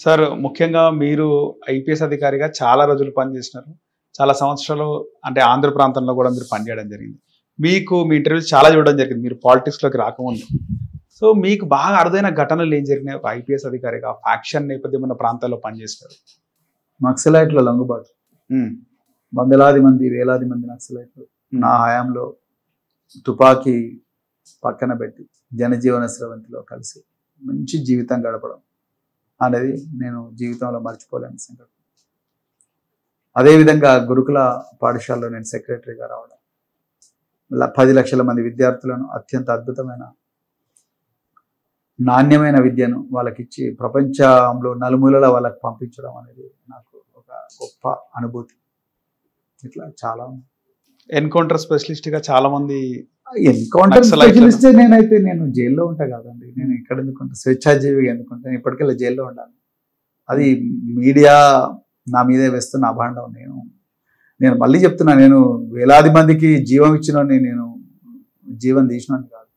Sir ముఖ్యంగా మీరు IPS అధికారిగా చాలా రోజులు పనిచేసినారు. చాలా సంవత్సరాలు అంటే ఆంధ్ర ప్రాంతంలో కూడా మీరు పనిచేయడం జరిగింది. మీకు మీ ఇంటర్వ్యూస్ చాలా చూడడం జరిగింది మీరు పాలిటిక్స్‌లోకి రాకముందు. సో, మీకు బాగా అరుదైన ఘటనలు ఏం జరిగినాయి? ఒక ఐపీఎస్ అధికారిగా ఫ్యాక్షన్ నేపథ్యం ఉన్న ప్రాంతాల్లో పనిచేశారు. నక్సలైట్ల లొంగుబాటు. హ్మ్. వందలాది మంది, వేలాది మంది నక్సలైట్లు నా హయాంలో తుపాకీ పక్కన పెట్టి జనజీవన స్రవంతిలో కలిసి మంచి జీవితం గడపడం అనేది నేను జీవితంలో మర్చిపోలేని సంఘటన. అదేవిధంగా గురుకుల పాఠశాలలో నేను సెక్రటరీగా రావడం, 10 లక్షల మంది విద్యార్థులను అత్యంత అద్భుతమైన నాణ్యమైన విద్యను వాళ్ళకిచ్చి ప్రపంచంలో నలుమూలల వాళ్ళకి పంపించడం అనేది నాకు ఒక గొప్ప అనుభూతి. ఇట్లా చాలా ఎన్కౌంటర్ స్పెషలిస్ట్‌గా చాలా మంది ఎన్కౌంటర్ స్పెషలిస్టే. నేను జైల్లో ఉంటా కదండి. నేను ఇక్కడ ఎందుకుంటా, స్వేచ్ఛాజీవిగా ఎందుకుంటాను, ఇప్పటికెళ్ళి జైల్లో ఉండాలి. అది మీడియా నా మీదే వేస్తున్న అభాండం. నేను మళ్ళీ చెప్తున్నా, నేను వేలాది మందికి జీవం ఇచ్చినోని, నేను జీవం తీసినోని కాదు.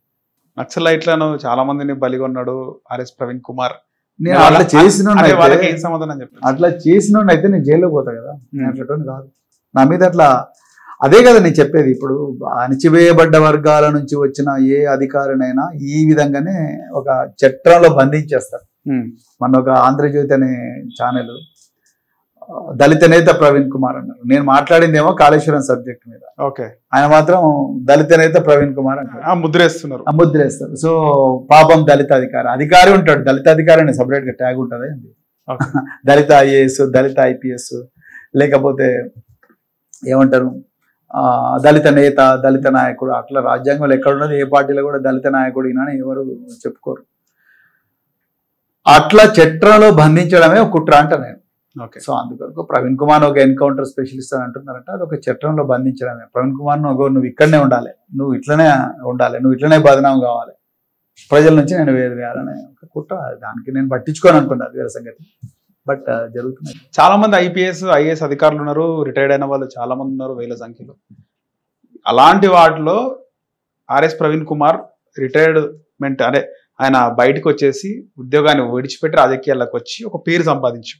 నక్సలైట్లను చాలా మందిని బలిగొన్నాడు ఆర్ఎస్ ప్రవీణ్ కుమార్. నేను అట్లా చేసినోని వాళ్ళకి ఏం సమాధానం చెప్తారు? అట్లా చేసినోని అయితే నేను జైల్లో పోతా కదా. నేను అట్లా కాదు. నా మీద అట్లా అదే కదా నేను చెప్పేది. ఇప్పుడు అణచివేయబడ్డ వర్గాల నుంచి వచ్చిన ఏ అధికారినైనా ఈ విధంగానే ఒక చట్రంలో బంధించేస్తారు. మన ఒక ఆంధ్రజ్యోతి అనే ఛానల్ దళిత నేత ప్రవీణ్ కుమార్ అన్నారు. నేను మాట్లాడిందేమో కాళేశ్వరం సబ్జెక్ట్ మీద. ఓకే. ఆయన మాత్రం దళిత నేత ప్రవీణ్ కుమార్ అంటారు. ముద్రేస్తారు. సో పాపం దళిత అధికారి ఉంటాడు. దళిత అధికారి అని సపరేట్ గా ట్యాగ్ ఉంటుంది. దళిత ఐఏఎస్, దళిత ఐపీఎస్, లేకపోతే ఏమంటారు దళిత నేత, దళిత నాయకుడు. అట్లా రాజ్యాంగంలో ఎక్కడున్నది, ఏ పార్టీలో కూడా దళిత నాయకుడు ఈయనని ఎవరు చెప్పుకోరు. అట్లా చట్రంలో బంధించడమే ఒక కుట్ర అంట నేను. సో అందుకొరకు ప్రవీణ్ కుమార్ ఒక ఎన్కౌంటర్ స్పెషలిస్ట్ అని అంటున్నారంటే అది ఒక చట్రంలో బంధించడమే. ప్రవీణ్ కుమార్ నువ్వు ఇక్కడనే ఉండాలి, నువ్వు ఇట్లనే ఉండాలి, నువ్వు ఇట్లనే బదనాం కావాలి, ప్రజల నుంచి నేను వేరు వేయాలనే ఒక కుట్ర. దానికి నేను పట్టించుకోను అనుకున్నా, అది వేరే సంగతి. బట్ జరుగుతున్నాయి. చాలా మంది ఐపీఎస్ ఐఏఎస్ అధికారులు ఉన్నారు, రిటైర్డ్ అయిన వాళ్ళు చాలా మంది ఉన్నారు, వేల సంఖ్యలో. అలాంటి వాటిలో ఆర్ఎస్ ప్రవీణ్ కుమార్ రిటైర్మెంట్ అంటే ఆయన బయటకు వచ్చేసి ఉద్యోగాన్ని విడిచిపెట్టి రాజకీయాల్లోకి వచ్చి ఒక పేరు సంపాదించు.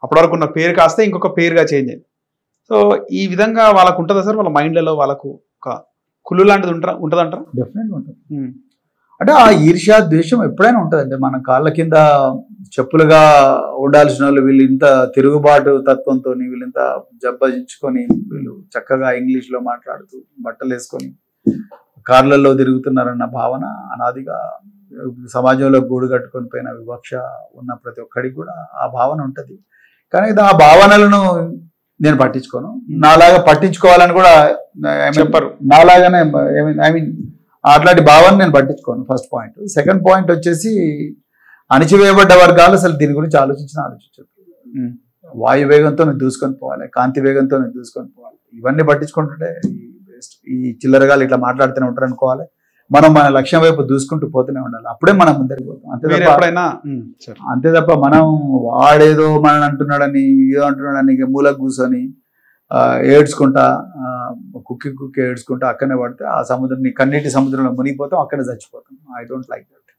అప్పటి వరకు ఉన్న పేరు కాస్త ఇంకొక పేరుగా చేంజ్ అయింది. సో ఈ విధంగా వాళ్ళకు ఉంటుందా సార్? వాళ్ళ మైండ్లలో వాళ్ళకు ఒక కుళ్ళు లాంటిది ఉంటుందంటారా? డెఫినెట్గా ఉంటుంది. అంటే ఆ ఈర్ష్యా ద్వేషం ఎప్పుడైనా ఉంటుందండి. మన కాళ్ళ కింద చెప్పులుగా ఉండాల్సిన వాళ్ళు వీళ్ళు ఇంత తిరుగుబాటు తత్వంతో, వీళ్ళు ఇంత జబ్బజించుకొని, వీళ్ళు చక్కగా ఇంగ్లీష్లో మాట్లాడుతూ బట్టలు వేసుకొని కార్లలో తిరుగుతున్నారన్న భావన అనాదిగా సమాజంలో గూడు కట్టుకొని పోయిన వివక్ష ఉన్న ప్రతి ఒక్కడికి కూడా ఆ భావన ఉంటుంది. కానీ ఆ భావనలను నేను పట్టించుకోను. నాలాగా పట్టించుకోవాలని కూడా చెప్పరు. నాలాగానే అట్లాంటి భావన నేను పట్టించుకోను. First point. సెకండ్ పాయింట్ వచ్చేసి అణచివేయబడ్డ వర్గాలు అసలు దీని గురించి ఆలోచించరు. వాయు వేగంతో నేను దూసుకొని పోవాలి, కాంతి వేగంతో నేను దూసుకొని పోవాలి, ఇవన్నీ పట్టించుకుంటుంటే ఈ చిల్లరగాలు ఇట్లా మాట్లాడుతూనే ఉంటారు అనుకోవాలి. మనం మన లక్ష్యం వైపు దూసుకుంటూ పోతూనే ఉండాలి. అప్పుడే మనం ముందరికి పోతాం. అంతే తప్ప మనం వాడేదో మనని అంటున్నాడని, ఏదో అంటున్నాడని మూలకు కూర్చొని ఏడ్చుకుంటా కుక్కి ఏడ్చుకుంటా అక్కడనే పడితే ఆ సముద్రం, కన్నీటి సముద్రంలో మునిగిపోతాం, అక్కడే చచ్చిపోతాం. I don't like that.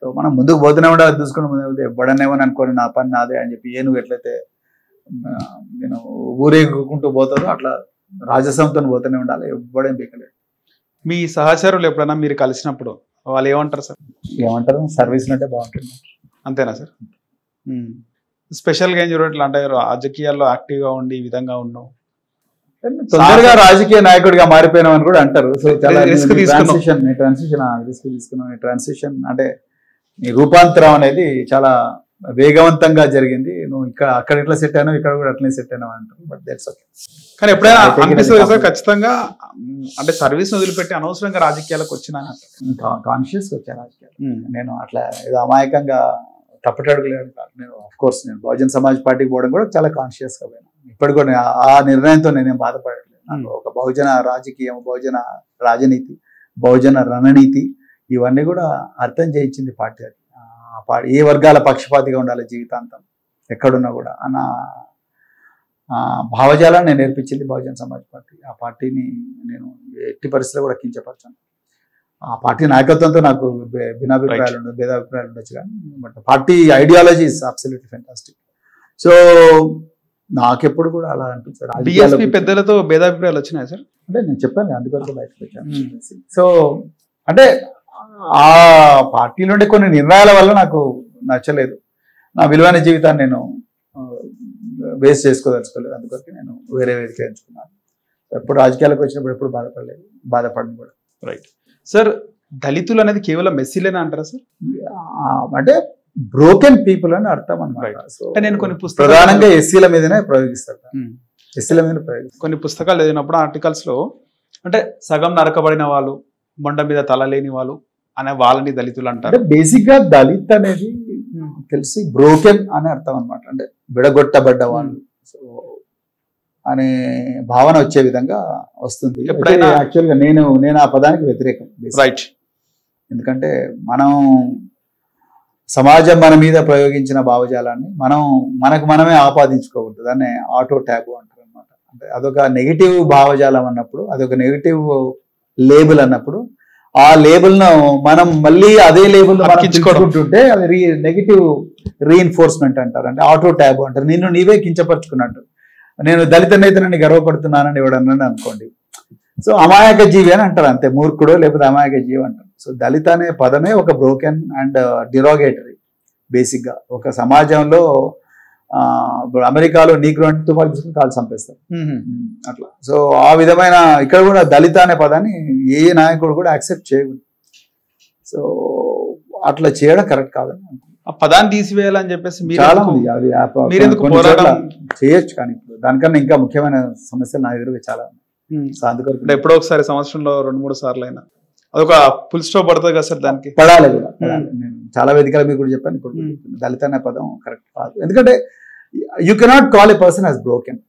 So మనం ముందుకు పోతూనే ఉండాలి, దూసుకుని ముందు పోతే ఎవ్వడనేమని అనుకోని నా పని నాదే అని చెప్పి నువ్వు ఎట్లయితే నేను ఊరేగుకుంటూ పోతారో అట్లా రాజసంతో పోతూనే ఉండాలి. ఎవ్వడేం పీకలేదు. మీ సహచరులు ఎప్పుడైనా మీరు కలిసినప్పుడు వాళ్ళు ఏమంటారు సార్? ఏమంటారు? సర్వీస్ అంటే బాగుంటుంది. అంతేనా సార్? స్పెషల్గా ఏం చూడట్లా అంటే రాజకీయాల్లో యాక్టివ్గా ఉండి ఈ విధంగా ఉన్నావు, తొందరగా రాజకీయ నాయకుడిగా మారిపోయినాం అని కూడా అంటారు. సో చాలా రిస్క్ తీసుకున్నాను. ట్రాన్సిషన్ అంటే నీ రూపాంతరం అనేది చాలా వేగవంతంగా జరిగింది. నువ్వు అక్కడ ఎట్లా సెట్ అయినావు, ఇక్కడ కూడా అట్లనే సెట్ అయినావు అంటారు. But that's okay. కానీ ఎప్పుడైనా అనిపిస్తుంది సార్ ఖచ్చితంగా అంటే సర్వీస్ వదిలిపెట్టి అనవసరంగా రాజకీయాలకు వచ్చినా? కాన్షియస్గా వచ్చా రాజకీయాలు. నేను అట్లా ఏదో అమాయకంగా తప్పటడుగులేదు కాదు. నేను ఆఫ్ కోర్స్ నేను బహుజన్ సమాజ్ పార్టీకి పోవడం కూడా చాలా కాన్షియస్గా పోయినా. ఇప్పటికి కూడా ఆ నిర్ణయంతో నేనేం బాధపడట్లేదు. నాకు ఒక బహుజన రాజకీయం, బహుజన రాజనీతి, బహుజన రణనీతి ఇవన్నీ కూడా అర్థం చేయించింది పార్టీ. అది ఏ వర్గాల పక్షపాతిగా ఉండాలి జీవితాంతం ఎక్కడున్నా కూడా అన్న భావజాలాన్ని నేర్పించింది బహుజన్ సమాజ్ పార్టీ. ఆ పార్టీని నేను ఎట్టి పరిస్థితుల్లో కూడా కించపరచాను. ఆ పార్టీ నాయకత్వంతో నాకు భిన్నాభిప్రాయాలు ఉండవు, భేదాభిప్రాయాలు ఉండొచ్చు, కానీ but party ideology is absolutely fantastic. So నాకెప్పుడు కూడా అలా అనిపించారు. బీఎస్పీ పెద్దలతో భేదాభిప్రాయాలు వచ్చినాయి సార్? అంటే నేను చెప్పాను అందుకొరకు బయటకు వచ్చాను. సో అంటే ఆ పార్టీలో ఉండే కొన్ని నిర్ణయాల వల్ల నాకు నచ్చలేదు. నా విలువైన జీవితాన్ని నేను వేస్ట్ చేసుకోదలుచుకోలేదు, అందుకొరకు నేను వేరే వేదిక ఎంచుకున్నాను. ఎప్పుడు రాజకీయాలకు వచ్చినప్పుడు ఎప్పుడు బాధపడలేదు, బాధపడను కూడా. రైట్ సార్, దళితులు అనేది కేవలం ఎస్సీలేనా అంటారా సార్? అంటే బ్రోకెన్ పీపుల్ అని అర్థం అనమాట. సో నేను కొన్ని ప్రధానంగా ఎస్సీల మీదనే ప్రయోగిస్తారు, ఎస్సీల మీద ప్రయోగిస్తారు. కొన్ని పుస్తకాలు చదివినప్పుడు ఆర్టికల్స్ లో అంటే సగం నరకబడిన వాళ్ళు, మొండ మీద తల లేని వాళ్ళు అనే వాళ్ళని దళితులు అంటారు. అంటే బేసిక్ గా దళిత్ అనేది తెలిసి బ్రోకెన్ అని అర్థం అనమాట, అంటే విడగొట్టబడ్డ వాళ్ళు అనే భావన వచ్చే విధంగా వస్తుంది. ఎప్పుడైనా యాక్చువల్గా నేను ఆ పదానికి వ్యతిరేకం. రైట్. ఎందుకంటే మనం సమాజం మన మీద ప్రయోగించిన భావజాలాన్ని మనకు మనమే ఆపాదించుకోకూడదు. దాన్ని ఆటో ట్యాబు అంటారు అనమాట. అంటే అదొక నెగిటివ్ భావజాలం అన్నప్పుడు, అదొక నెగిటివ్ లేబుల్ అన్నప్పుడు, ఆ లేబుల్ ను మనం మళ్ళీ అదే లేబుల్ కించుకుంటుంటే అది నెగిటివ్ రీఎన్ఫోర్స్మెంట్ అంటారు. అంటే ఆటో ట్యాబు అంటారు. నిన్ను నీవే కించపరుచుకున్నట్టు. నేను దళితునైతే నన్ను గర్వపడుతున్నానని ఎవడన్నాను అనుకోండి, సో అమాయక జీవి అని అంటారు, అంతే, మూర్ఖుడో లేకపోతే అమాయక జీవి అంటారు. సో దళిత అనే పదమే ఒక బ్రోకెన్ అండ్ డిరాగేటరీ. బేసిక్ గా ఒక సమాజంలో అమెరికాలో నీగ్రో అంటే తుపాకి తీసుకుని కాలు చంపేస్తారు అట్లా. సో ఆ విధమైన ఇక్కడ కూడా దళిత అనే పదాన్ని ఏ నాయకుడు కూడా యాక్సెప్ట్ చేయకూడదు. సో అట్లా చేయడం కరెక్ట్ కాదని ఆ పదాన్ని తీసివేయాలని చెప్పేసి చాలా ఉంది. అది చేయొచ్చు, కానీ ఇప్పుడు దానికన్నా ఇంకా ముఖ్యమైన సమస్యలు నా ఎదురుగా చాలా ఉన్నాయి. సో అందుకని ఎప్పుడో ఒకసారి సంవత్సరంలో 2-3 సార్లు అయినా అదొక ఫుల్ స్టాప్ పడుతుంది కదా సార్, దానికి పడాలి కూడా. నేను చాలా వేదికల మీద కూడా చెప్పాను. ఇప్పుడు దళిత అనే పదం కరెక్ట్ కాదు, ఎందుకంటే you cannot call A person as broken.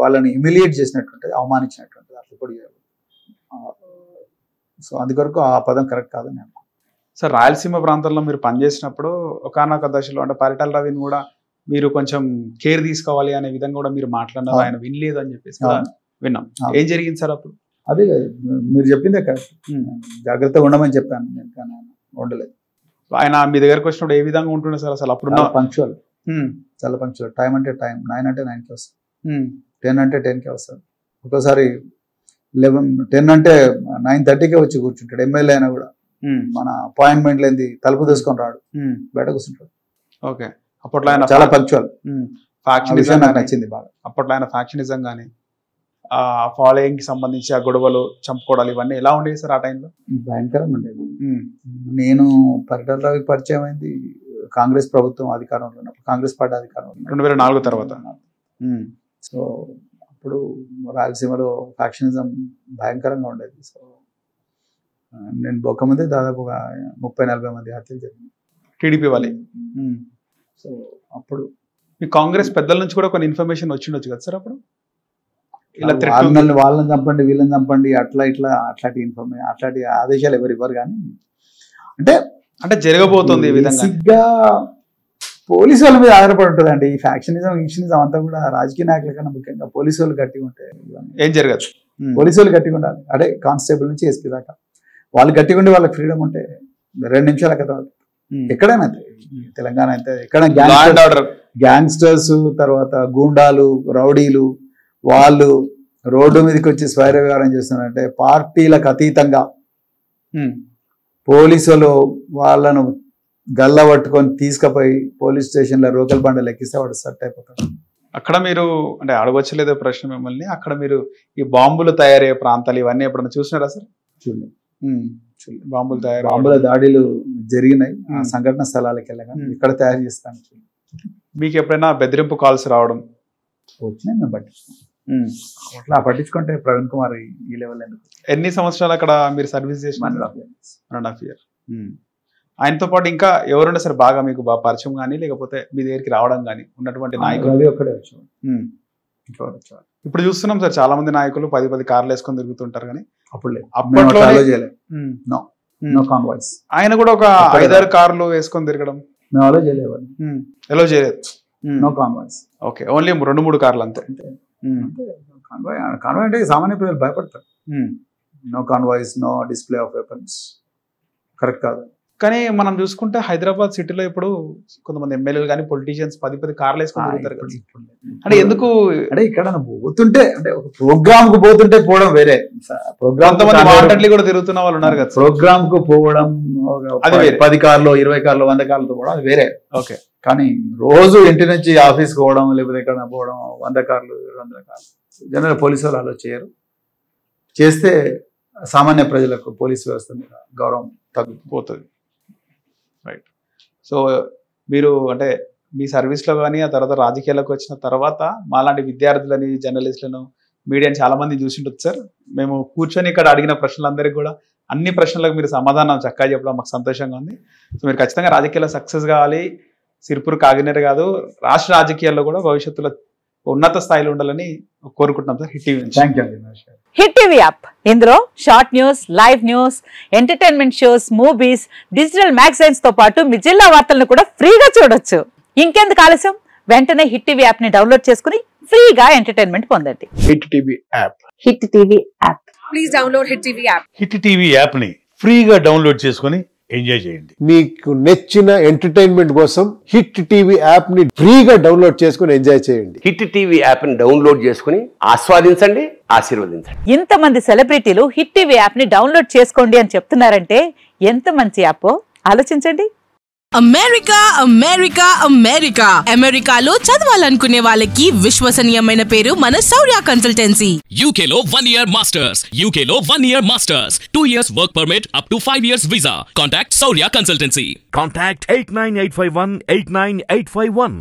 వాళ్ళని హ్యూమిలియేట్ చేసినట్టుంటది, అవమానించినట్టుంటది అట్లా కూడా. సో అందుకొరకు ఆ పదం కరెక్ట్ కాదని నేను. సార్, రాయలసీమ ప్రాంతంలో మీరు పనిచేసినప్పుడు ఒకానొక దశలో అంటే పరిటాల రవిని కూడా మీరు కొంచెం కేర్ తీసుకోవాలి అనే విధంగా కూడా మీరు మాట్లాడినారు, ఆయన వినలేదు అని చెప్పేసి విన్నాం. ఏం జరిగింది సార్ అప్పుడు? అదే మీరు చెప్పిందే కరెక్ట్, జాగ్రత్తగా ఉండమని చెప్పాను నేను, కానీ ఉండలేదు. ఆయన మీ దగ్గరకు వచ్చినప్పుడు ఏ విధంగా ఉంటుండే సార్ అసలు? అప్పుడు పంక్చువల్, చాలా పంక్చువల్. టైం అంటే టైం, 9 అంటే 9కి వస్తాడు, 10 అంటే 10కి వస్తాడు. ఒక్కోసారి 10 అంటే 9:30కే వచ్చి కూర్చుంటాడు. ఎమ్మెల్యే అయినా కూడా మన అపాయింట్మెంట్ లేని తలుపు తీసుకొని రాడు, బయట కూర్చుంటాడు. ఓకే. అప్పట్లో ఆయన చాలా పంక్చువల్. ఫ్యాక్షనిజం నాకు నచ్చింది బాగా. అప్పట్లో ఆయన ఫ్యాక్షనిజం కానీ ఆ ఫాలోయింగ్ కి సంబంధించి ఆ గొడవలు, చంపుకోవడాలు ఇవన్నీ ఎలా ఉండేవి సార్ ఆ టైంలో? భయంకరంగా ఉండేది. నేను పరిటాల రవి పరిచయం అయింది కాంగ్రెస్ ప్రభుత్వం అధికారంలో ఉన్నప్పుడు, కాంగ్రెస్ పార్టీ అధికారంలో 2004 తర్వాత. సో అప్పుడు రాయలసీమలో ఫ్యాక్షనిజం భయంకరంగా ఉండేది. సో నేను బొక్కముందే దాదాపుగా 30-40 మంది హత్యలు జరిగింది టీడీపీ వాళ్ళే. సో అప్పుడు మీ కాంగ్రెస్ పెద్దల నుంచి కూడా కొన్ని ఇన్ఫర్మేషన్ వచ్చిండొచ్చు కదా సార్ అప్పుడు? ఇలా వాళ్ళని చంపండి, వీళ్ళని చంపండి, అట్లాంటి ఇన్ఫర్మేషన్, అట్లాంటి ఆదేశాలు ఎవరు ఇవ్వరు. కానీ అంటే జరగబోతుంది ఈ విధంగా పోలీసు వాళ్ళ మీద ఆధారపడి ఉంటుందండి. ఈ ఫ్యాక్షనిజం అంతా కూడా రాజకీయ నాయకుల కన్నా ముఖ్యంగా పోలీసు వాళ్ళు గట్టిగా ఉంటే ఏం జరగదు. పోలీసు వాళ్ళు గట్టిగా ఉండాలి. అంటే కానిస్టేబుల్ నుంచి ఎస్పీ దాకా వాళ్ళు గట్టిగా ఉండి వాళ్ళకి ఫ్రీడమ్ ఉంటే 2 నిమిషాల కథ. ఎక్కడైనా తెలంగాణ అయితే ఎక్కడైనా గ్యాంగ్స్టర్స్, తర్వాత గూండాలు, రౌడీలు వాళ్ళు రోడ్డు మీదకి వచ్చి స్వైర వ్యవహారం చేస్తున్నారంటే పార్టీలకు అతీతంగా పోలీసులు వాళ్ళను గల్ల పట్టుకొని తీసుకుపోయి పోలీస్ స్టేషన్లో రోకల్ బండలు ఎక్కిస్తే వాడు సెట్ అయిపోతాడు. అక్కడ మీరు అంటే అడగొచ్చలేదో ప్రశ్న మిమ్మల్ని, అక్కడ మీరు ఈ బాంబులు తయారయ్యే ప్రాంతాలు ఇవన్నీ ఎప్పుడైనా చూసినారా సార్? చూడలేదు. బాంబుల దాడులు జరిగినాయి ఆ సంఘటన స్థలాలకు వెళ్ళగా, ఇక్కడ తయారు చేస్తాను. మీకు ఎప్పుడైనా బెదిరింపు కాల్స్ రావడం వచ్చినాయి? మేము పట్టించుకోం. అట్లా పట్టించుకుంటే ప్రవీణ్ కుమార్ ఈ లెవెల్ ఎందుకు? ఎన్ని సంవత్సరాలు అక్కడ మీరు సర్వీస్ చేసి? 1.5 years. ఆయనతో పాటు ఇంకా ఎవరుండే సార్ బాగా మీకు బాగా పరిచయం కానీ, లేకపోతే మీ దగ్గరికి రావడం కానీ ఉన్నటువంటి నాయకులు? ఒక్కడే వచ్చాడు. ఇప్పుడు చూస్తున్నాం సార్, చాలా మంది నాయకులు 10 కార్లు వేసుకొని తిరుగుతుంటారు కానీ అప్పట్లో ఆయన కూడా ఒక 5-6 కార్లు వేసుకొని తిరగడం ఎలా చేయలేదు. ఓకే, ఓన్లీ 2-3 కార్లు అంతే. కాన్వాయ్ అంటే సామాన్య ప్రజలు భయపడతారు. No convoys, no display of weapons correct కాదు. కానీ మనం చూసుకుంటే హైదరాబాద్ సిటీలో ఇప్పుడు కొంతమంది ఎమ్మెల్యేలు కానీ పొలిటీషియన్స్ 10 కార్లు వేసుకొని తిరుగుతారు కదా. అంటే ఎందుకు అంటే ఇక్కడ పోతుంటే అంటే ఒక ప్రోగ్రామ్ కు పోతుంటే పోవడం వేరే, ప్రోగ్రామ్ కొంతమంది వాంటెడ్లీ కూడా తిరుగుతున్న వాళ్ళు ఉన్నారు కదా. ప్రోగ్రామ్ కు పోవడం అది 10 కార్లు 20 కార్లు 100 కార్లతో పోవడం అది వేరే. ఓకే. కానీ రోజు ఇంటి నుంచి ఆఫీస్కి పోవడం లేకపోతే ఎక్కడ పోవడం 100 కార్లు 200 కార్లు జనరల్ పోలీసు వాళ్ళు అలా చేయరు. చేస్తే సామాన్య ప్రజలకు పోలీసు వ్యవస్థ మీద గౌరవం తగ్గిపోతుంది. రైట్. సో మీరు అంటే మీ సర్వీస్లో కానీ ఆ తర్వాత రాజకీయాలకు వచ్చిన తర్వాత మాలాంటి విద్యార్థులని, జర్నలిస్టులను, మీడియాని చాలా మంది చూసిండొచ్చు సార్. మేము కూర్చొని ఇక్కడ అడిగిన ప్రశ్నలందరికీ కూడా అన్ని ప్రశ్నలకు మీరు సమాధానం చక్కగా చెప్పడం మాకు సంతోషంగా ఉంది. సో మీరు ఖచ్చితంగా రాజకీయాల్లో సక్సెస్ కావాలి. సిర్పూర్ కాకినాడ కాదు, రాష్ట్ర రాజకీయాల్లో కూడా భవిష్యత్తులో ఉన్నత స్థాయిలో ఉండాలని కోరుకుంటున్నాం sir. Hit TV. Thank you. Hit TV app, ఇందులో short news, live news, entertainment shows, movies, digital magazines తో పాటు మీ జిల్లా వార్తలను కూడా ఫ్రీగా చూడొచ్చు. ఇంకెందుకు ఆలస్యం, వెంటనే హిట్ టీవీ యాప్ ని డౌన్లోడ్ చేసుకుని ఫ్రీగా ఎంటర్టైన్మెంట్ పొందండి. Hit TV app. Hit TV app. Please download hit TV app. Hit TV app ని ఫ్రీగా డౌన్లోడ్ చేసుకొని ఎంజాయ్ చేయండి. మీకు నచ్చిన ఎంటర్టైన్మెంట్ కోసం హిట్ టీవీ యాప్ ని ఫ్రీగా డౌన్లోడ్ చేసుకొని ఎంజాయ్ చేయండి. హిట్ టీవీ యాప్ ని డౌన్లోడ్ చేసుకుని ఆస్వాదించండి, ఆశీర్వదించండి. ఇంతమంది సెలబ్రిటీలు హిట్ టీవీ యాప్ ని డౌన్లోడ్ చేసుకోండి అని చెప్తున్నారంటే ఎంత మంచి యాప్ ఆలోచించండి. అమెరికా అమెరికా అమెరికా అమెరికాలో చదవాలనుకునే వాళ్ళకి విశ్వసనీయమైన పేరు మన శౌర్య కన్సల్టెన్సీ. UK లో 1 year masters, UK లో 1 year masters, 2 years work permit up to 5 years visa. Contact Saurya Consultancy. Contact 89851 89851.